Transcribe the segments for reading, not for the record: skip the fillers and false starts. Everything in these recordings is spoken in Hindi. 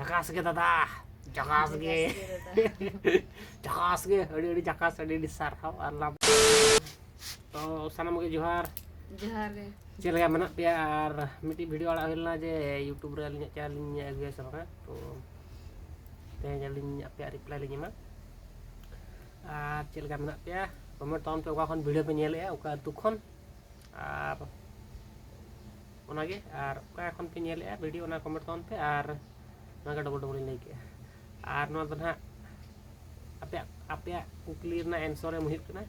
Jakas ge dada, jakas ge, jakas ge, adi jakas adi disarhau alam. तो सानम के जोहार जोहार गे चल गया मना पे यार मिट्टी वीडियो आड़ा हिलना जे यूट्यूब रे लिंग चालिंग अगुए सबा तो ते जलिंग पे रिप्लाई लिंग मा आ चल गया मना पे कमेंट तौन पे ओका खन वीडियो पे नेले ओका तुखन आर ओनागे आर ओका खन पे नेले वीडियो ना कमेंट तौन पे आर नागा डबल डबल ले के आर नो दना apa kukli na answer em hit kana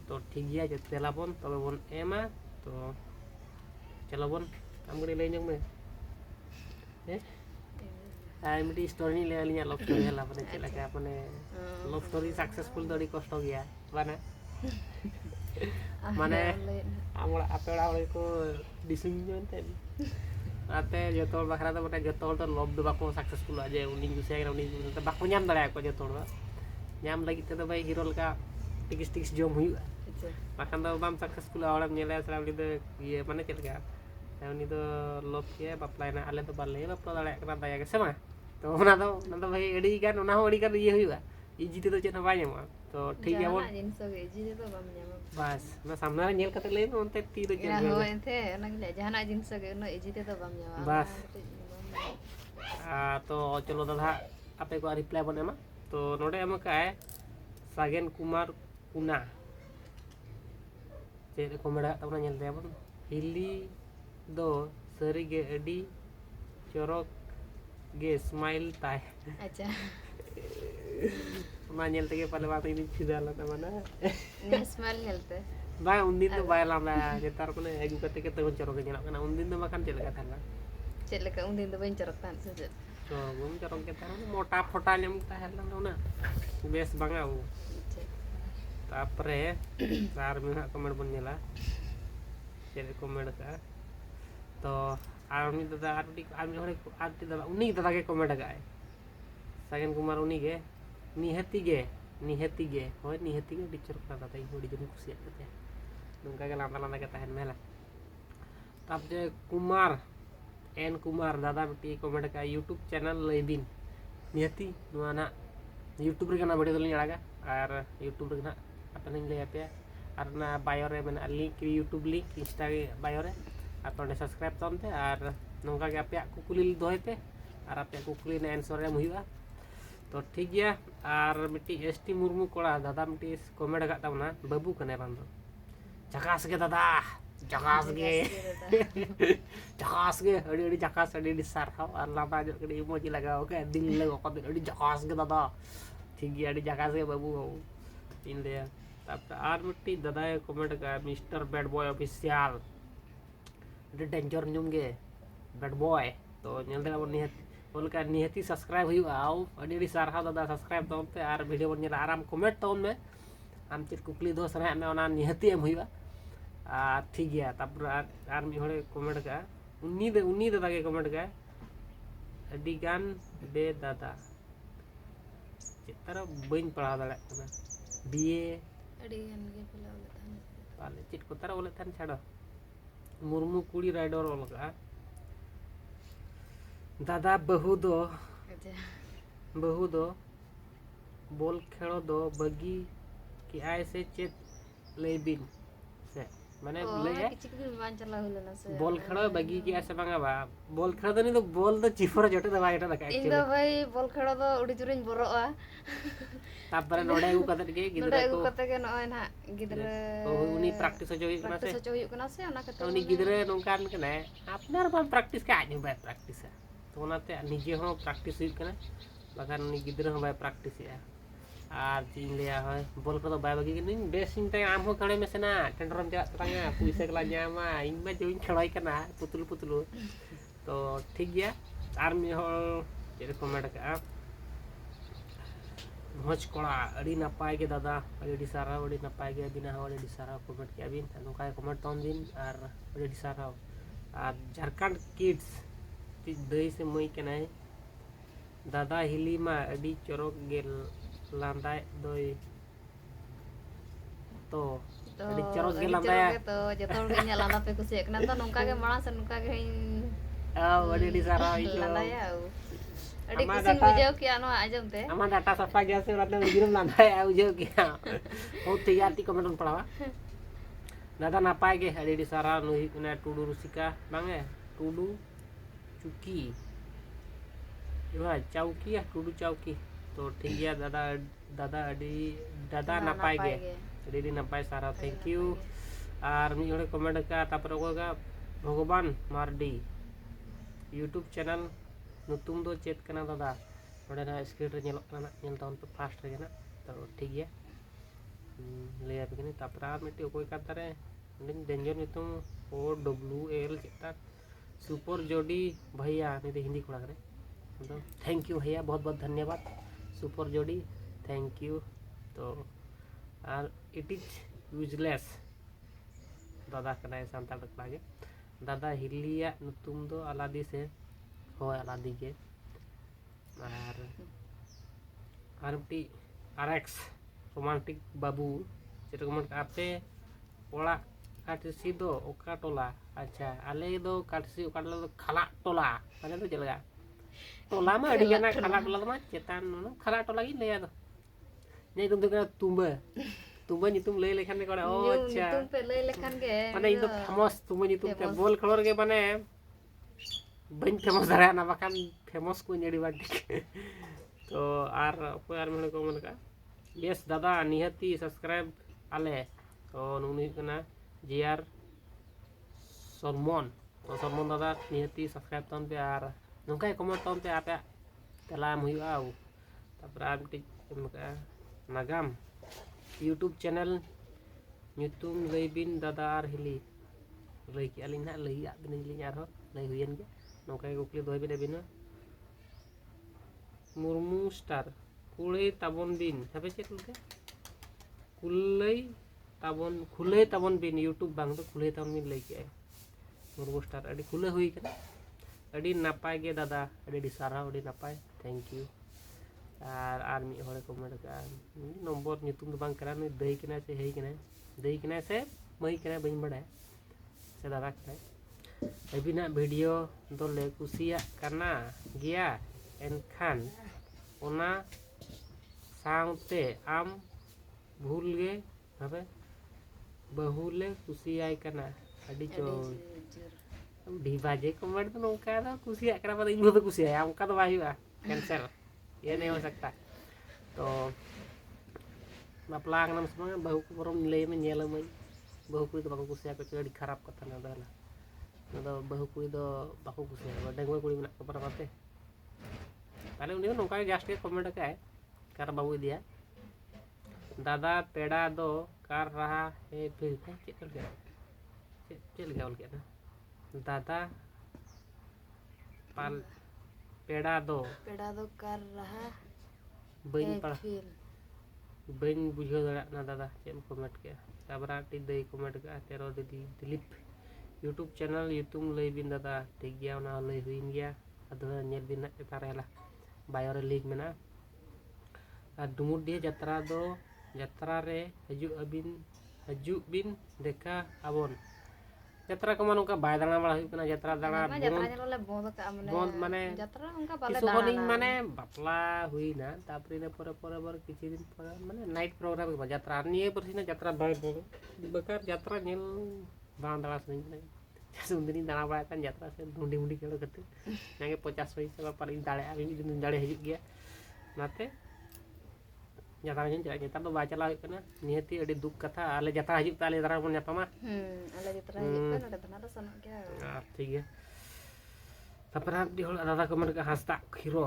to ठीक गया जो तेला बोन तबे बोन एमा तो चलो बोन हम गरे ले जंग में आई मिटी स्टोरी ले लिया लव स्टोरी हला अपने चला के अपने लव स्टोरी सक्सेसफुल दड़ी कष्ट गया माने माने আমরা আপেড়া হলে को डिसिंग जानते आते जतो बखरा तो बटा जतो तो लव दो बाको सक्सेसफुल आ जाए उनी गुसे उनी तो बाको nyam दाड़ा को जतो nyam lagi itu bayi hero leka tigis jom huyu makan tuh bam successful orang nyela seram itu iya mana celaka tahun itu love ya baplai na ale tuh balai bapla dale kena tanya ke sama tuh nanti bayi edi kan edi kan iya huyu iji itu cina banyak mah tuh ठीक है वो बस ना सामने nyel kata lain nanti tidur ya हो ente ना के जहाना जिंस के ना iji itu bam nyawa बस तो चलो दादा apa को रिप्लाई बने मा तो नोडे एम का सागेन कुमार कुना चेद को मेड़ा तबना नेल दे बन हिली दो सरी गे अडी चोरक गे स्माइल ताय अच्छा मा नेल तगे पाले बात ini छिदाला त माने ने स्माइल नेलते बाय उनदिन तो बाय लाम जेतार कोने एगु कते के तगन चोरक नेला कना उनदिन तो माkan चेलका थाला चेलका उनदिन तो बन चोरक तान से तो गम चोरक के तार मोटा फोटा नेम ताहेला ना बेस बांगा वो तापरे सार में कमेंट बन नेला चेले कमेंट का तो आर्मी दादा आर्मी होरे आर्टी दादा उनी दादा के कमेंट का सागेन कुमार उनी के निहती गे होय निहती गे टीचर का दादा इबडी जन खुशी आते नंका के लांदा लांदा के तहन मेला तब जे कुमार एन कुमार दादा बेटी कमेंट का यूट्यूब चैनल लेबिन निहती नुआना यूट्यूब रे ना वीडियो दलिन आड़ागा और यूट्यूब रे ना अपने ले पे और ना बायो रे मेना link YouTube link Insta bio रे आप ओंडे सब्सक्राइब तमते और नंका के आपे कुकुली दोय पे और आपे कुकुली ने आंसर एम हुआ तो ठीक गया और मिट्टी एसटी मुर्मू कोड़ा दादा मिट्टी कमेंट का तावना बाबू कने बांदो जकास के दादा जकास गे अड़ी जकास अड़ी डिसार खाओ और लाबा जो कड़ी इमोजी लगाओ के दिल लगो कते अड़ी जकास के दादा ठीक गया अड़ी जकास के बाबू हो इन ले तब आर मिट्टी दादा कमेंट का मिस्टर बैड बॉय ऑफिशियल अड़ी डेंजर न्यूम गे बैड बॉय तो नेल दे निहत बोल का निहती सब्सक्राइब हुआ आओ अड़ी डिसार खाओ दादा सब्सक्राइब तौन पे आर वीडियो बन आराम कमेंट तौन में आम चेक कुकली दो सने में ओना निहती एम हुआ ठीक गया तब आर मी होड़े कमेंट का उन्नी दादा के कमेंट का अडी गान बे दादा चित्तर बइन पढ़ा दाड़ा कना बीए अडी गान के पला बोले थान पाले चित को तारा बोले थान छाड़ो मुर्मू कुड़ी राइडर ओलका दादा बहु दो बोल खेलो दो बगी कि आय से चेत लेबिन से माने ले किछि किछि मान चला होले ना से बॉल खेलो बगी की ऐसे बांगा बा बॉल खेलो तो नहीं तो बॉल तो चिफर जटे दबा एटा दका इन दो भाई बॉल खेलो दो उडी जुरिन बरोआ तापर नोडे को कते के गिदरा को कते के नय ना गिदरा तो उनी प्रैक्टिस जो हुई कना से ओना कते उनी गिदरा नोंकान कने आपनार बा प्रैक्टिस का आजू बा प्रैक्टिस तो ओनाते निजे हो प्रैक्टिस हुई कना बागान उनी गिदरा हो बा प्रैक्टिस या आर तीन लिया है बॉल को तो बाय बगी के नहीं बेसिंग ते आम हो खड़े में से ना टेंडरम जा तंगा पुइसे कला जामा इन में जो इन खड़ाई करना पुतलू तो ठीक गया आर्मी हो जे कमेंट का मज कोड़ा अड़ी नपाय के दादा अड़ी सारा अड़ी नपाय के बिना हो अड़ी सारा कमेंट के बिन नोका कमेंट तौन दिन और अड़ी सारा और झारखंड किड्स दई से मई के नहीं दादा हिली मा अड़ी चोरक गेल लांदाय दोय तो अड़ी चोरक गेल लांदाय तो जतोल के लांदा पे कुछ एकना तो नोका के माणा से नोका के आ अड़ी सारा लांदाय अड़ी Ama कुसिंग data- बुझाव किया नो आजम ते Ama data sapa gaya se ratna girum landa ya ujau kia. Oh tiga arti komen palawa. Dada napai ge ada di saran lu kena tudu rusika bang ya tudu cuki. Iwa chauki ya tudu chauki. तो ठीक है दादा दादा अड़ी दादा नापाय गे अड़ी नापाय सारा थैंक यू और मी हड़े कमेंट का तापर का भगवान मार्डी यूट्यूब चैनल नुतुम दो चेत कना दादा नोडे ना स्क्रीन रे नेलो कना नेल ताउन पे फास्ट रे ना तो ठीक है ले आ बिकनी तापर आ मिटी कोई काता रे दिन डेंजर नुतुम ओ डब्ल्यू एल चेता सुपर जोड़ी भैया नहीं हिंदी कोड़ा करे तो थैंक यू भैया बहुत बहुत धन्यवाद सुपर जोड़ी थैंक यू तो और इट इज यूजलेस दादा कनाय सांताल लागे दादा हिलिया नुतुम दो अलादी से हो अलादी के और टी आरएक्स रोमांटिक बाबू जेटा को मन आते ओड़ा काटसी दो ओका टोला अच्छा आले दो काटसी ओका टोला दो खला टोला माने तो चलेगा टोला में अड़ी गाना खला टोला में चेतान नो खला टोला गी ले दो नहीं तुम तो तुम्बे तुम्बे ni तुम ले लेखान को ओ अच्छा तुम पे ले लेखान के माने इन तो फेमस तुम्बे ni तुम के बोल खलोर के माने बन फेमस रहा ना बाकान फेमस को नेडी बाटी तो आर कोई आर मन को मन का यस दादा निहती सब्सक्राइब आले तो नुनी कना जीआर सलमन तो सलमन दादा निहती सब्सक्राइब तन पे आर नोंका कमेंट तन पे आपे तलाम हुआ आउ तापर आर मिटी का नागाम यूट्यूब चैनल ᱧᱩᱛᱩᱢ लई बिन दादा आर हिली लई के अलिन ना लई आ बिन लिन आर लई हुयन के नोंका कुकली दोय बिन बिन मुर्मू स्टार कुले ताबन बिन हबे चेक लके खुले ताबन बिन यूट्यूब बांग तो खुले ताबन बिन लई के मुर्मू स्टार अडी खुले हुई के अडी नापाय गे दादा अडी सारा अडी नापाय थैंक यू आर मी हरे कमेंट का नंबर ᱧᱩᱛᱩᱢ ᱫᱚ ᱵᱟᱝ ᱠᱟᱱᱟ ᱱᱩᱭ ᱫᱟᱹᱭ ᱠᱟᱱᱟ ᱥᱮ ᱦᱮᱭ ᱠᱟᱱᱟ ᱥᱮ ᱢᱟᱹᱭ ᱠᱟᱱᱟ ᱵᱟᱹᱧ ᱵᱟᱲᱟᱭᱟ ᱥᱮ ᱫᱟᱫᱟ ᱠᱟᱱᱟ ᱟᱹᱵᱤᱱᱟᱜ ᱵᱷᱤᱰᱤᱭᱳ ᱫᱚᱞᱮ ᱠᱩᱥᱤᱭᱟᱜ ᱠᱟᱱᱟ ᱜᱮᱭᱟ ᱮᱱᱠᱷᱟᱱ ᱚᱱᱟ ᱥᱟᱶᱛᱮ ᱟᱢ ᱵᱷᱩᱞ ᱜᱮ ᱵᱷᱟᱵᱮ ᱵᱟᱹᱦᱩᱞᱮ ᱠᱩᱥᱤᱭᱟᱭ ᱠᱟᱱᱟ ᱟᱹᱰᱤ ᱪᱚᱭ डी बाजे कमेंट तो नौका था कुसिया करा पता इन तो कुसिया है हमका तो भाई हुआ कैंसर ये नहीं हो सकता तो बापला नाम समय बहु को बरम ले में नेल में बहु कुई तो बाको कुसिया को चोड़ी खराब कथा ना दला ना तो बहु कुई तो बाको कुसिया डेंगू कुड़ी में पर बाते पहले उन्हें नौका जस्ट कमेंट का है कर बाबू दिया दादा पेड़ा दो कर रहा है फिर चल गया बोल के ना दादा पाल पेड़ा दो कर रहा बन पड़ा बन बुझो दड़ा ना दादा चेम कमेंट के ताबरा टी दई कमेंट का तेरो दीदी दिलीप यूट्यूब चैनल यूट्यूब लई बिन दादा ठीक गया ना लई हुइन गया अदो नेल बिन ना तारेला बायो रे लिंक मेना आ डुमुडी यात्रा दो यात्रा रे हजू बिन देखा आबोन यात्रा को मानो का बाय दाना वाला हुई यात्रा दाना बोंद माने यात्रा उनका बाले किसोनिंग माने बापला हुई ना तापरे ने पर किछि दिन पर माने नाइट प्रोग्राम के यात्रा निये परसी ना यात्रा बाय बकार यात्रा नेल बांग दाला सनी ने सुंदरी दाना बाय तन यात्रा से ढूंढी केलो कते नागे 50 पैसा पर इन दाड़े आबी दिन दाड़े हिजुग गया नाते यात्रा जन चला यात्रा तो बा चला कना निहती अडी दुख कथा आले यात्रा हिजुग ताले दारा मन जापामा आले यात्रा हिजुग कना तना तो सनो क्या ठीक है तपरा दी होल दादा कमेंट का हंसता खीरो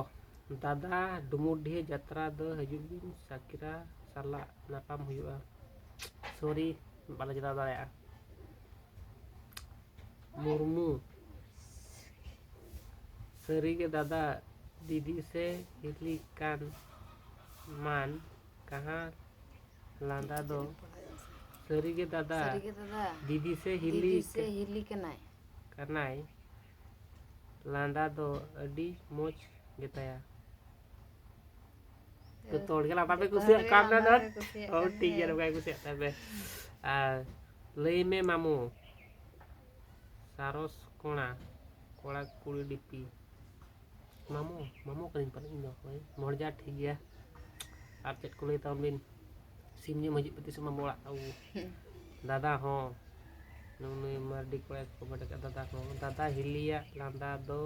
दादा डुमुडी यात्रा दो हिजुग बिन साकिरा साला नापाम हुआ सॉरी बाला जता दाया मुर्मू सरी के दादा दीदी से हिली कान मान कहाँ लांदा दो सरी के दादा दीदी से हिली करनाय लांदा दो अडी मोच गेताया तो तोड़ के लाता पे कुछ काम ना ना और ठीक है रुका कुछ आता पे लई में मामू सारोस कोणा कोड़ा कुड़ी डिपी मामो कहीं पर इन दो होय मर्जा ठीक गया और चेक को लेता बिन सिम ने मजी पति से मामो औ दादा हो नुने मारडी को कमेंट का दादा हो दादा हिलिया लांदा दो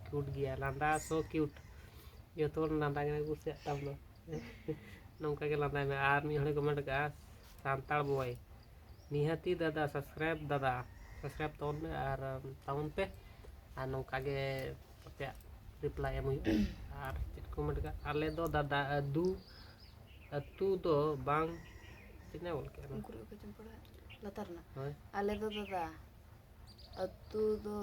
क्यूट गया लांदा सो क्यूट यो तो लांदा के कुछ तब दो नौका के लांदा में आर मी हड़े कमेंट का सांताल बॉय निहाती दादा सब्सक्राइब तौन में और टाउन पे और नौका के पे रिप्लाई एम और चेक कमेंट का आले दो दादा अतु दो बांग कितने बोल के उनको को चंपड़ा लतारना होय आले दो दादा अतु दो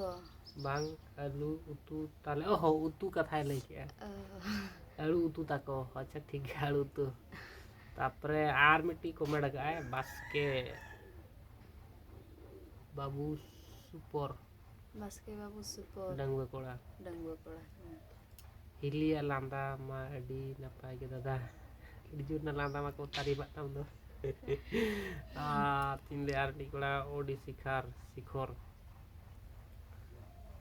बांग आलू उतु ताले ओहो उतु कथा लई के आलू उतु ताको अच्छा ठीक है आलू उतु तापरे आर मिट्टी कमेंट का है बस के बाबू सुपर डंगुआ कोड़ा हिलिया लांदा मा अडी नपाय के दादा इजू ना लांदा मा को तारी बातम दो तीन आर निकला ओडी शिखर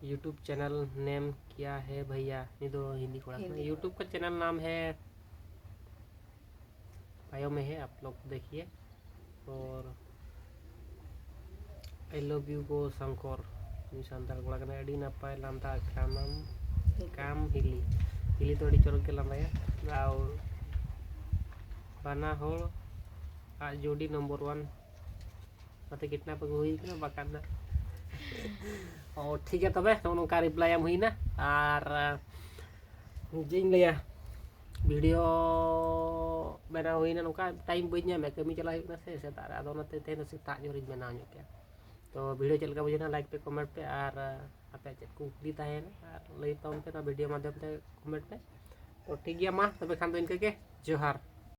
यूट्यूब चैनल नेम क्या है भैया ये दो हिंदी कोड़ा यूट्यूब का चैनल नाम है बायो में है आप लोग देखिए और आई लव यू को शंकर संताल कोड़ा कना अडी नपाय लांदा काम हिली तो अडी चोरक के लांदा और बाना होड़ आ जोड़ी नंबर 1 मते कितना पे हुई ना बकाना और ठीक है तबे नोका रिप्लाई एम हुई ना और जिन लिया वीडियो बना हुई ना नोका टाइम बई मैं कमी चला ना से सेता आदो नते तेन सेता जोरी बना ᱧᱚᱜ के तो वीडियो चलका बुझना लाइक पे कमेंट पे और आपे चेक कुकली ताहेन और लई तौन पे ना वीडियो माध्यम ते कमेंट पे तो ठीक गया मा तबे खान तो इनके के जोहार।